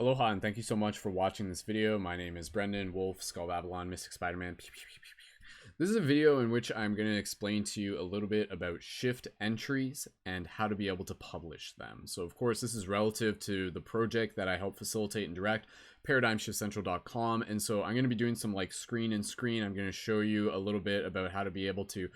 Aloha and thank you so much for watching this video. My name is Brendan Wolf, Skull Babylon, Mystic Spider-Man. This is a video in which I'm going to explain to you a little bit about shift entries and how to be able to publish them. So of course this is relative to the project that I help facilitate and direct, ParadigmShiftCentral.com, and so I'm going to be doing some like screen and screen. I'm going to show you a little bit about how to be able to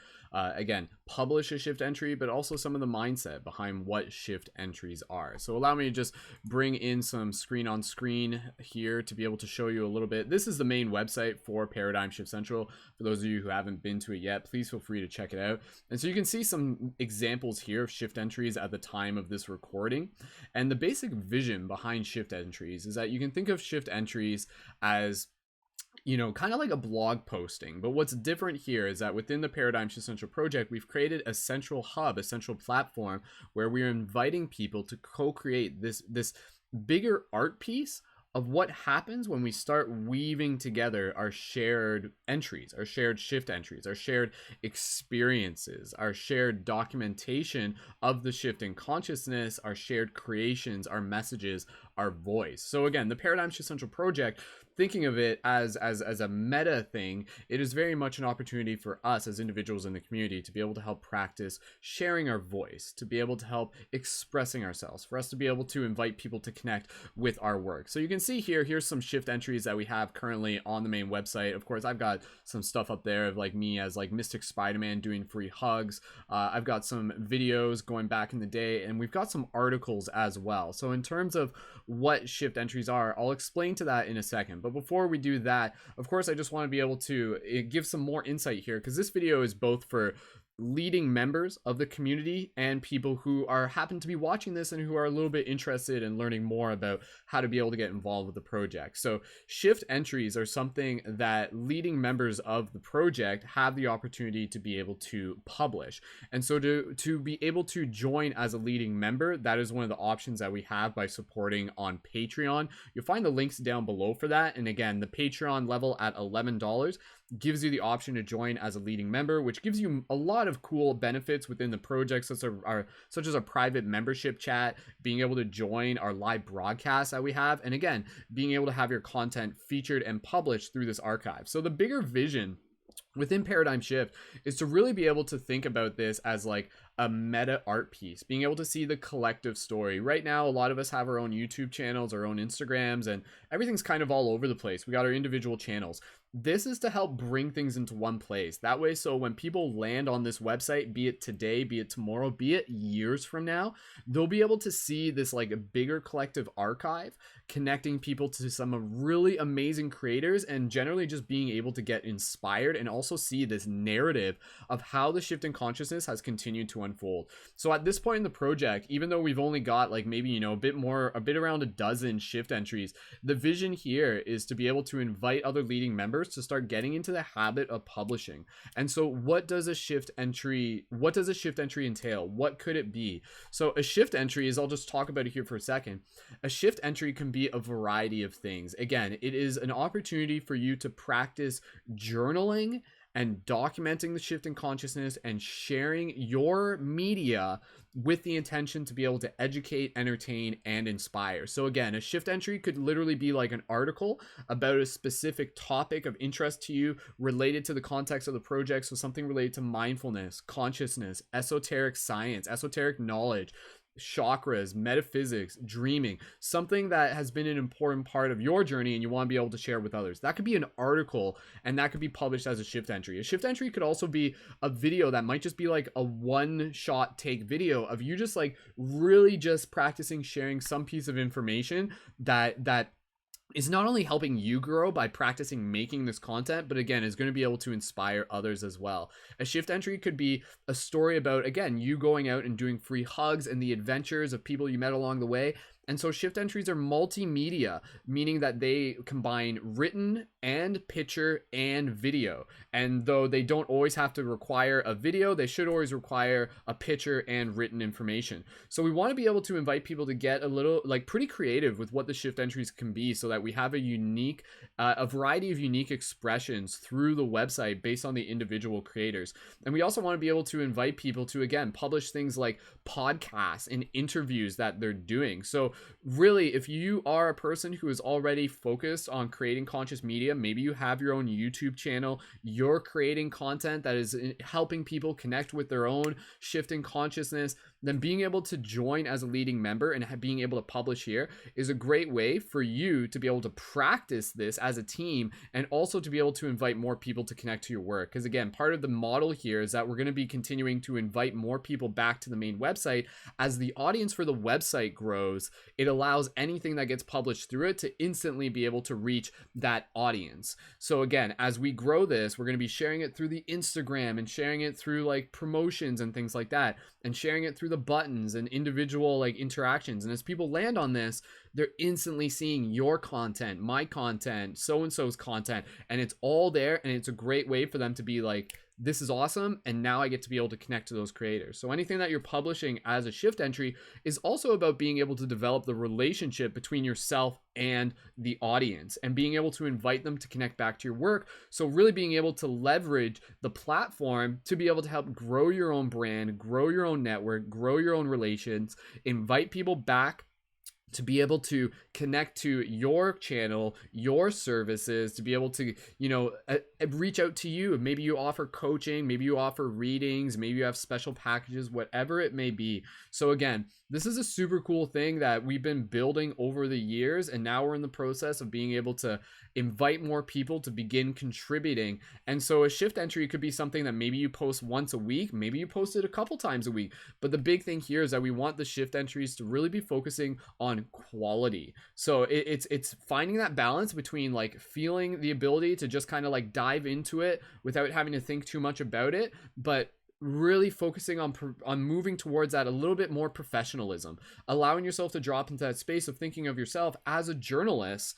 again publish a shift entry, but also some of the mindset behind what shift entries are. So allow me to just bring in some screen on screen here to be able to show you a little bit. This is the main website for Paradigm Shift Central. For those of you who haven't been to it yet, please feel free to check it out. And so you can see some examples here of shift entries at the time of this recording. And the basic vision behind shift entries is that you can think of shift entries as, you know, kind of like a blog posting. But what's different here is that within the Paradigm Shift Central project, we've created a central hub, a central platform where we're inviting people to co-create this bigger art piece of what happens when we start weaving together our shared entries, our shared shift entries, our shared experiences, our shared documentation of the shift in consciousness, our shared creations, our messages, our voice. So again, the Paradigm Shift Central project, thinking of it as a meta thing, it is very much an opportunity for us as individuals in the community to be able to help practice sharing our voice, to be able to help expressing ourselves, for us to be able to invite people to connect with our work. So you can see here's some shift entries that we have currently on the main website. Of course, I've got some stuff up there of like me as like Mystic Spider-Man doing free hugs. I've got some videos going back in the day, and we've got some articles as well. So in terms of what shift entries are, I'll explain to that in a second. But before we do that, of course, I just want to be able to give some more insight here, because this video is both for leading members of the community and people who happen to be watching this and who are a little bit interested in learning more about how to be able to get involved with the project. So shift entries are something that leading members of the project have the opportunity to be able to publish. And so to be able to join as a leading member, that is one of the options that we have by supporting on Patreon. You'll find the links down below for that. And again, the Patreon level at $11 gives you the option to join as a leading member, which gives you a lot of cool benefits within the project, such as a private membership chat, being able to join our live broadcasts that we have, and again, being able to have your content featured and published through this archive. So the bigger vision within Paradigm Shift is to really be able to think about this as like a meta art piece, being able to see the collective story. Right now, a lot of us have our own YouTube channels, our own Instagrams, and everything's kind of all over the place. We got our individual channels. This is to help bring things into one place. That way, so when people land on this website, be it today, be it tomorrow, be it years from now, they'll be able to see this like a bigger collective archive connecting people to some really amazing creators, and generally just being able to get inspired and also see this narrative of how the shift in consciousness has continued to unfold. So at this point in the project, even though we've only got like maybe, you know, a bit around a dozen shift entries, the vision here is to be able to invite other leading members to start getting into the habit of publishing. And so what does a shift entry entail? What could it be? So a shift entry is, I'll just talk about it here for a second. A shift entry can be a variety of things. Again, it is an opportunity for you to practice journaling and documenting the shift in consciousness and sharing your media with the intention to be able to educate, entertain, and inspire. So again, a shift entry could literally be like an article about a specific topic of interest to you related to the context of the project. So something related to mindfulness, consciousness, esoteric science, esoteric knowledge, chakras, metaphysics, dreaming, something that has been an important part of your journey and you want to be able to share with others. That could be an article, and that could be published as a shift entry. A shift entry could also be a video that might just be like a one-shot take video of you just like really just practicing sharing some piece of information that is not only helping you grow by practicing making this content, but again, is going to be able to inspire others as well. A shift entry could be a story about, again, you going out and doing free hugs and the adventures of people you met along the way. And so shift entries are multimedia, meaning that they combine written and picture and video. And though they don't always have to require a video, they should always require a picture and written information. So we want to be able to invite people to get a little, like, pretty creative with what the shift entries can be, so that we have a variety of unique expressions through the website based on the individual creators. And we also want to be able to invite people to, again, publish things like podcasts and interviews that they're doing. So really, if you are a person who is already focused on creating conscious media, maybe you have your own YouTube channel, you're creating content that is helping people connect with their own shift in consciousness, then being able to join as a leading member and being able to publish here is a great way for you to be able to practice this as a team, and also to be able to invite more people to connect to your work. Because again, part of the model here is that we're going to be continuing to invite more people back to the main website. As the audience for the website grows, it allows anything that gets published through it to instantly be able to reach that audience. So again, as we grow this, we're going to be sharing it through the Instagram and sharing it through like promotions and things like that, and sharing it through the buttons and individual like interactions. And as people land on this, they're instantly seeing your content, my content, so-and-so's content, and it's all there. And it's a great way for them to be like, this is awesome, and now I get to be able to connect to those creators. So anything that you're publishing as a shift entry is also about being able to develop the relationship between yourself and the audience, and being able to invite them to connect back to your work. So really being able to leverage the platform to be able to help grow your own brand, grow your own network, grow your own relations, invite people back to be able to connect to your channel, your services, to be able to, you know, reach out to you. Maybe you offer coaching, maybe you offer readings, maybe you have special packages, whatever it may be. So again, this is a super cool thing that we've been building over the years, and now we're in the process of being able to invite more people to begin contributing. And so a shift entry could be something that maybe you post once a week, maybe you post it a couple times a week. But the big thing here is that we want the shift entries to really be focusing on quality. So it's finding that balance between like feeling the ability to just kind of like dive into it without having to think too much about it, but really focusing on moving towards that a little bit more professionalism, allowing yourself to drop into that space of thinking of yourself as a journalist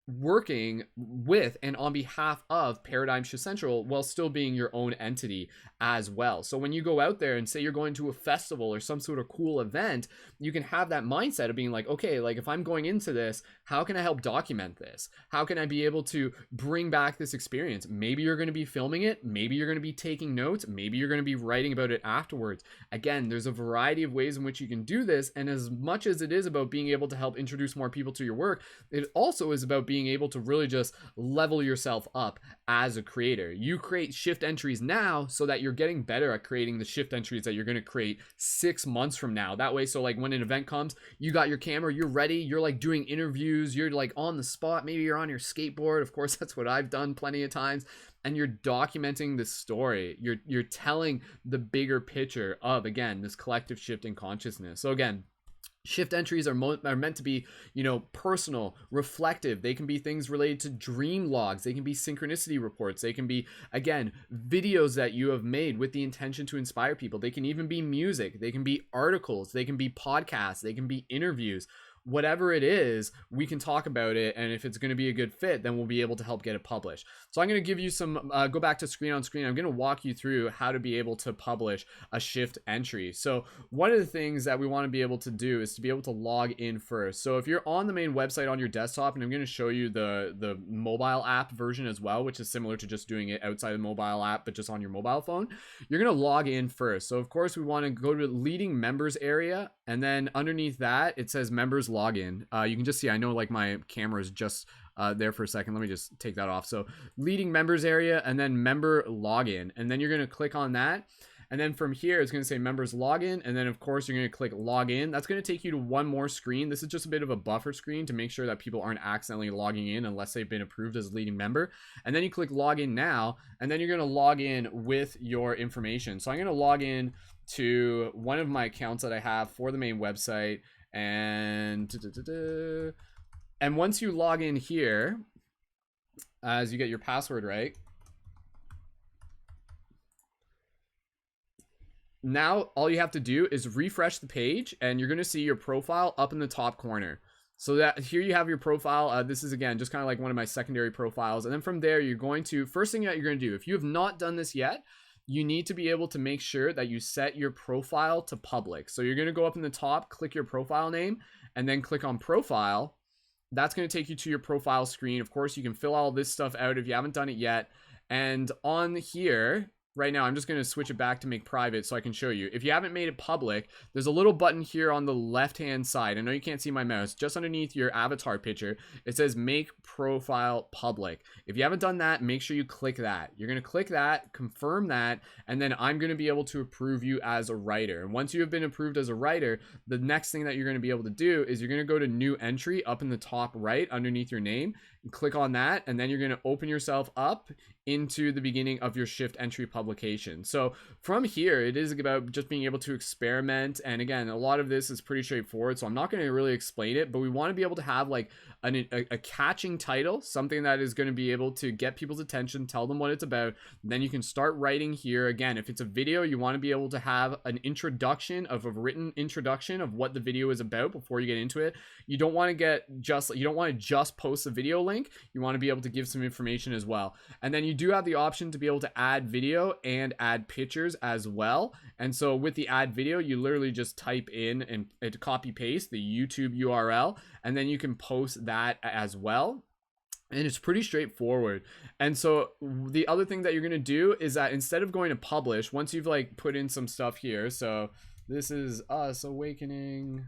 working with and on behalf of Paradigm Shift Central while still being your own entity as well. So when you go out there and say you're going to a festival or some sort of cool event, you can have that mindset of being like, okay, like if I'm going into this, how can I help document this? How can I be able to bring back this experience? Maybe you're going to be filming it, maybe you're going to be taking notes, maybe you're going to be writing about it afterwards. Again, there's a variety of ways in which you can do this, and as much as it is about being able to help introduce more people to your work, it also is about being able to really just level yourself up as a creator. You create shift entries now so that you're getting better at creating the shift entries that you're going to create 6 months from now. That way, so like when an event comes, you got your camera, you're ready, you're like doing interviews, you're like on the spot, maybe you're on your skateboard. Of course, that's what I've done plenty of times. And you're documenting the story. You're telling the bigger picture of, again, this collective shift in consciousness. So again, shift entries are meant to be, you know, personal, reflective. They can be things related to dream logs. They can be synchronicity reports. They can be, again, videos that you have made with the intention to inspire people. They can even be music. They can be articles. They can be podcasts. They can be interviews. Whatever it is, we can talk about it, and if it's going to be a good fit, then we'll be able to help get it published. So I'm going to give you some, go back to screen on screen. I'm going to walk you through how to be able to publish a shift entry. So one of the things that we want to be able to do is to be able to log in first. So if you're on the main website on your desktop, and I'm going to show you the mobile app version as well, which is similar to just doing it outside the mobile app, but just on your mobile phone, you're going to log in first. So of course we want to go to the leading members area, and then underneath that, it says members login. You can just see, I know like my camera is just there for a second. Let me just take that off. So leading members area, and then member login, and then you're going to click on that. And then from here, it's going to say members login. And then of course you're going to click login. That's going to take you to one more screen. This is just a bit of a buffer screen to make sure that people aren't accidentally logging in unless they've been approved as a leading member. And then you click login now, and then you're going to log in with your information. So I'm going to log in to one of my accounts that I have for the main website, and once you log in here, as you get your password right, now all you have to do is refresh the page, and you're going to see your profile up in the top corner. So that here you have your profile. This is again just kind of like one of my secondary profiles, and then from there you're going to, first thing that you're going to do, if you have not done this yet, you need to be able to make sure that you set your profile to public. So you're going to go up in the top, click your profile name, and then click on profile. That's going to take you to your profile screen. Of course, you can fill all this stuff out if you haven't done it yet. And on here, right now, I'm just going to switch it back to make private so I can show you. If you haven't made it public, there's a little button here on the left hand side. I know you can't see my mouse, just underneath your avatar picture. It says make profile public. If you haven't done that, make sure you click that. You're going to click that, confirm that, and then I'm going to be able to approve you as a writer. And once you have been approved as a writer, the next thing that you're going to be able to do is you're going to go to new entry up in the top right underneath your name, and click on that, and then you're going to open yourself up into the beginning of your shift entry publication. So from here, it is about just being able to experiment. And again, a lot of this is pretty straightforward, so I'm not going to really explain it, but we want to be able to have like a catching title, something that is going to be able to get people's attention, tell them what it's about. Then you can start writing here. Again, if it's a video, you want to be able to have an introduction of a written introduction of what the video is about before you get into it. You don't want to just post the video link. You want to be able to give some information as well. And then you do have the option to be able to add video and add pictures as well. And so with the add video, you literally just type in and copy paste the YouTube URL, and then you can post that as well. And it's pretty straightforward. And so the other thing that you're going to do is that instead of going to publish, once you've like put in some stuff here, so this is us awakening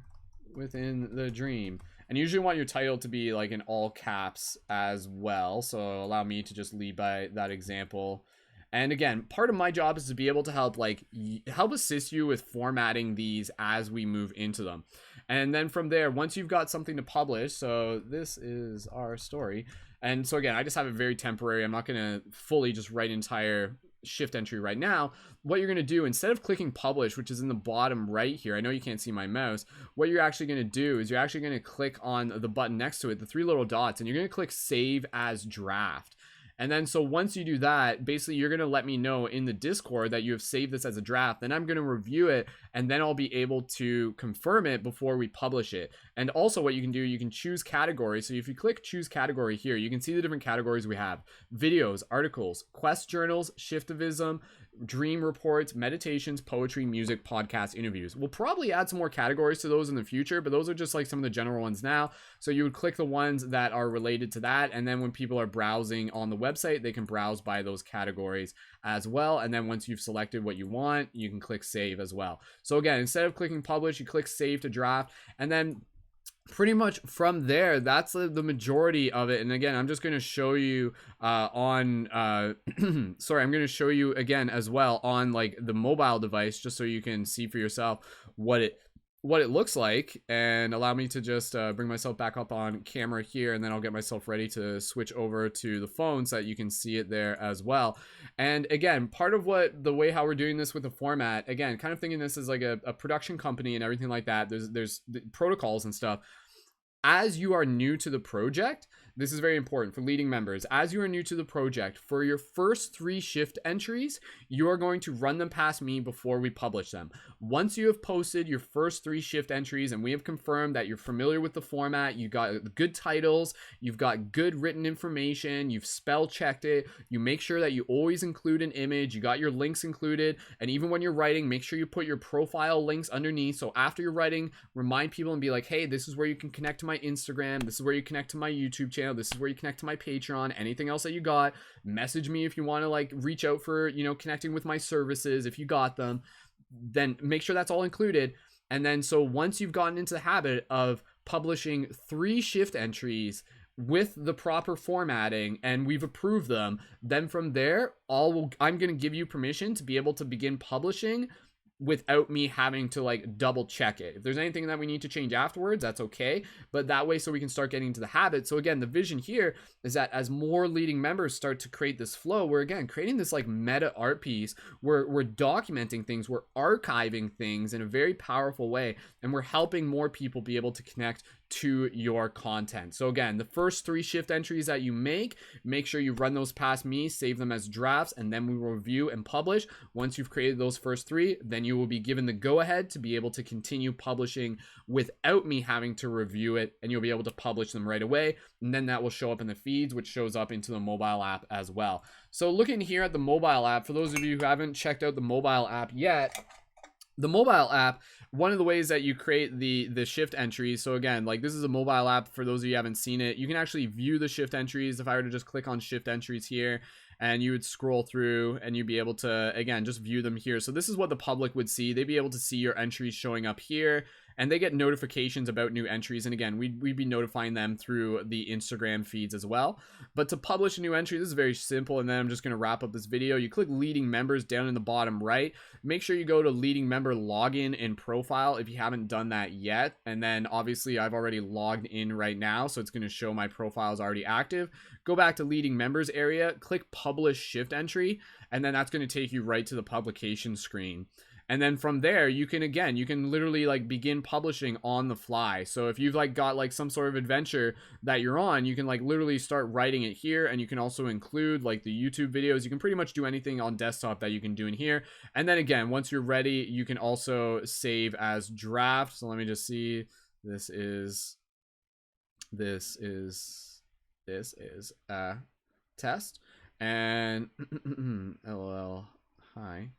within the dream. And you usually want your title to be like in all caps as well. So allow me to just lead by that example. And again, part of my job is to be able to help assist you with formatting these as we move into them. And then from there, once you've got something to publish, so this is our story. And so again, I just have it very temporary. I'm not going to fully just write entire shift entry right now. What you're going to do, instead of clicking publish, which is in the bottom right here, I know you can't see my mouse, what you're actually going to do is you're actually going to click on the button next to it, the three little dots, and you're going to click save as draft. And then so once you do that, basically you're going to let me know in the Discord that you have saved this as a draft. Then I'm going to review it, and then I'll be able to confirm it before we publish it. And also what you can do, you can choose categories. So if you click choose category here, you can see the different categories we have: videos, articles, quest journals, shiftivism, dream reports, meditations, poetry, music, podcast, interviews. We'll probably add some more categories to those in the future, but those are just like some of the general ones now. So you would click the ones that are related to that, and then when people are browsing on the website, they can browse by those categories as well. And then once you've selected what you want, you can click save as well. So again, instead of clicking publish, you click save to draft, and then pretty much from there, that's the majority of it. And again, I'm just going to show you sorry, I'm going to show you again as well on like the mobile device, just so you can see for yourself what it looks like. And allow me to just bring myself back up on camera here, and then I'll get myself ready to switch over to the phone so that you can see it there as well. And again, part of the way how we're doing this with the format, again, kind of thinking this as like a production company and everything like that, there's the protocols and stuff. As you are new to the project, this is very important for leading members. As you are new to the project, for your first 3 shift entries, you are going to run them past me before we publish them. Once you have posted your first 3 shift entries and we have confirmed that you're familiar with the format, you got good titles, you've got good written information, you've spell checked it, you make sure that you always include an image, you got your links included, and even when you're writing, make sure you put your profile links underneath. So after you're writing, remind people and be like, hey, this is where you can connect to my Instagram, this is where you connect to my YouTube channel, this is where you connect to my Patreon, anything else that you got, message me if you want to like reach out for, connecting with my services if you got them. Then make sure that's all included. And then so once you've gotten into the habit of publishing 3 shift entries with the proper formatting and we've approved them, then from there I'm going to give you permission to be able to begin publishing without me having to like double check it. If there's anything that we need to change afterwards, that's okay, but that way so we can start getting into the habit. So again, the vision here is that as more leading members start to create this flow, we're again creating this like meta art piece, we're documenting things, we're archiving things in a very powerful way, and we're helping more people be able to connect to your content. So again, the first 3 shift entries that you make sure you run those past me, save them as drafts, and then we will review and publish. Once you've created those first 3, then you will be given the go ahead to be able to continue publishing without me having to review it, and you'll be able to publish them right away. And then that will show up in the feeds, which shows up into the mobile app as well. So looking here at the mobile app, for those of you who haven't checked out the mobile app yet, the mobile app, one of the ways that you create the shift entries, so again, like this is a mobile app for those of you who haven't seen it, you can actually view the shift entries. If I were to just click on shift entries here, and you would scroll through and you'd be able to, again, just view them here. So this is what the public would see. They'd be able to see your entries showing up here, and they get notifications about new entries. And again, we'd be notifying them through the Instagram feeds as well. But to publish a new entry, this is very simple. And then I'm just going to wrap up this video. You click leading members down in the bottom right. Make sure you go to leading member login and profile if you haven't done that yet. And then obviously I've already logged in right now, so it's going to show my profile is already active. Go back to leading members area, click publish shift entry, and then that's going to take you right to the publication screen. And then from there, you can literally like begin publishing on the fly. So if you've like got like some sort of adventure that you're on, you can like literally start writing it here. And you can also include like the YouTube videos. You can pretty much do anything on desktop that you can do in here. And then again, once you're ready, you can also save as draft. So let me just see. This is a test, and LOL hi.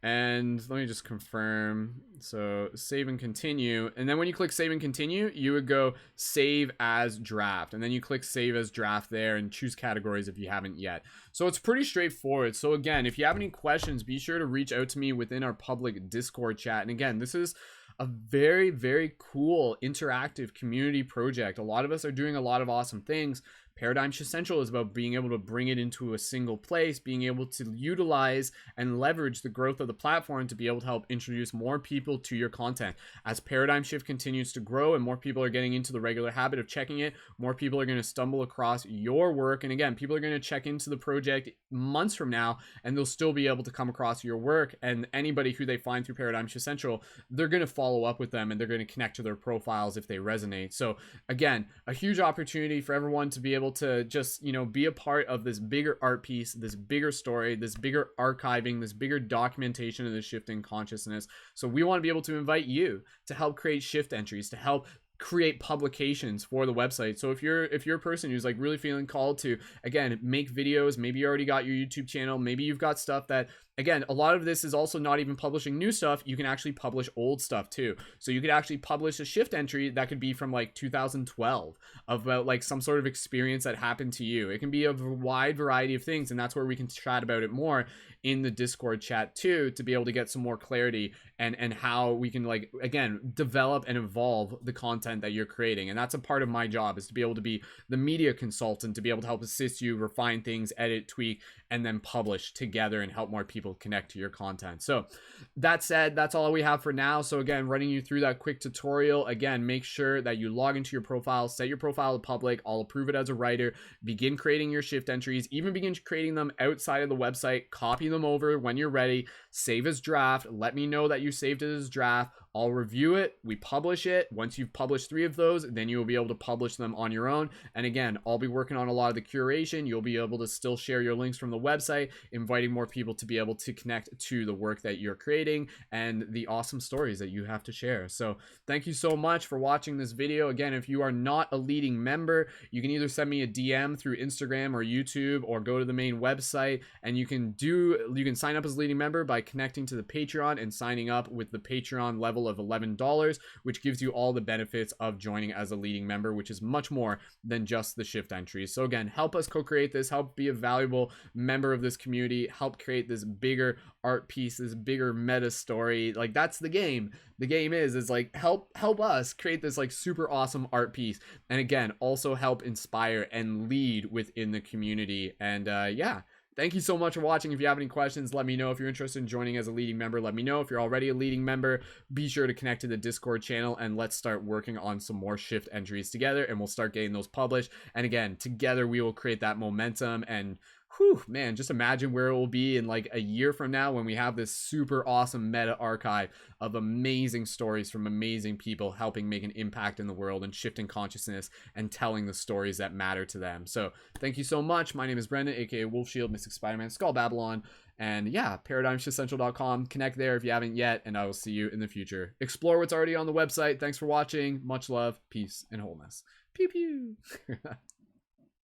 And let me just confirm. So save and continue. And then when you click save and continue, you would go save as draft. And then you click save as draft there and choose categories if you haven't yet. So it's pretty straightforward. So again, if you have any questions, be sure to reach out to me within our public Discord chat. And again, this is a very, very cool interactive community project. A lot of us are doing a lot of awesome things. Paradigm Shift Central is about being able to bring it into a single place, being able to utilize and leverage the growth of the platform to be able to help introduce more people to your content. As Paradigm Shift continues to grow and more people are getting into the regular habit of checking it, more people are going to stumble across your work. And again, people are going to check into the project months from now, and they'll still be able to come across your work. And anybody who they find through Paradigm Shift Central, they're going to follow up with them and they're going to connect to their profiles if they resonate. So again, a huge opportunity for everyone to be able to just, you know, be a part of this bigger art piece, this bigger story, this bigger archiving, this bigger documentation of the shifting consciousness. So we want to be able to invite you to help create shift entries, to help create publications for the website. So if you're a person who's like really feeling called to, again, make videos, maybe you already got your YouTube channel, maybe you've got stuff that, again, a lot of this is also not even publishing new stuff. You can actually publish old stuff too. So you could actually publish a shift entry that could be from like 2012 about like some sort of experience that happened to you. It can be a wide variety of things, and that's where we can chat about it more in the Discord chat too, to be able to get some more clarity and how we can, like, again, develop and evolve the content that you're creating. And that's a part of my job, is to be able to be the media consultant, to be able to help assist you refine things, edit, tweak, and then publish together and help more people connect to your content. So that said, that's all we have for now. So again, running you through that quick tutorial. Again, make sure that you log into your profile, set your profile to public. I'll approve it as a writer. Begin creating your shift entries, even begin creating them outside of the website. Copy them over when you're ready. Save as draft. Let me know that you saved it as draft. I'll review it. We publish it. Once you've published 3 of those, then you will be able to publish them on your own. And again, I'll be working on a lot of the curation. You'll be able to still share your links from the website, inviting more people to be able to connect to the work that you're creating and the awesome stories that you have to share. So thank you so much for watching this video. Again, if you are not a leading member, you can either send me a DM through Instagram or YouTube, or go to the main website, and you can sign up as leading member by connecting to the Patreon and signing up with the Patreon level of $11, which gives you all the benefits of joining as a leading member, which is much more than just the shift entries. So again, help us co-create this, help be a valuable member of this community, help create this bigger art piece, this bigger meta story. Like, that's the game. The game is like, help us create this like super awesome art piece, and again, also help inspire and lead within the community. And yeah, thank you so much for watching. If you have any questions, let me know. If you're interested in joining as a leading member, let me know. If you're already a leading member, be sure to connect to the Discord channel, and let's start working on some more shift entries together, and we'll start getting those published. And again, together we will create that momentum. And whew, man, just imagine where it will be in like a year from now, when we have this super awesome meta archive of amazing stories from amazing people helping make an impact in the world and shifting consciousness and telling the stories that matter to them. So thank you so much. My name is Brendan, aka Wolf Shield, Mystic Spider-Man, Skull Babylon. And yeah, ParadigmShiftCentral.com. Connect there if you haven't yet, and I will see you in the future. Explore what's already on the website. Thanks for watching. Much love, peace, and wholeness. Pew pew.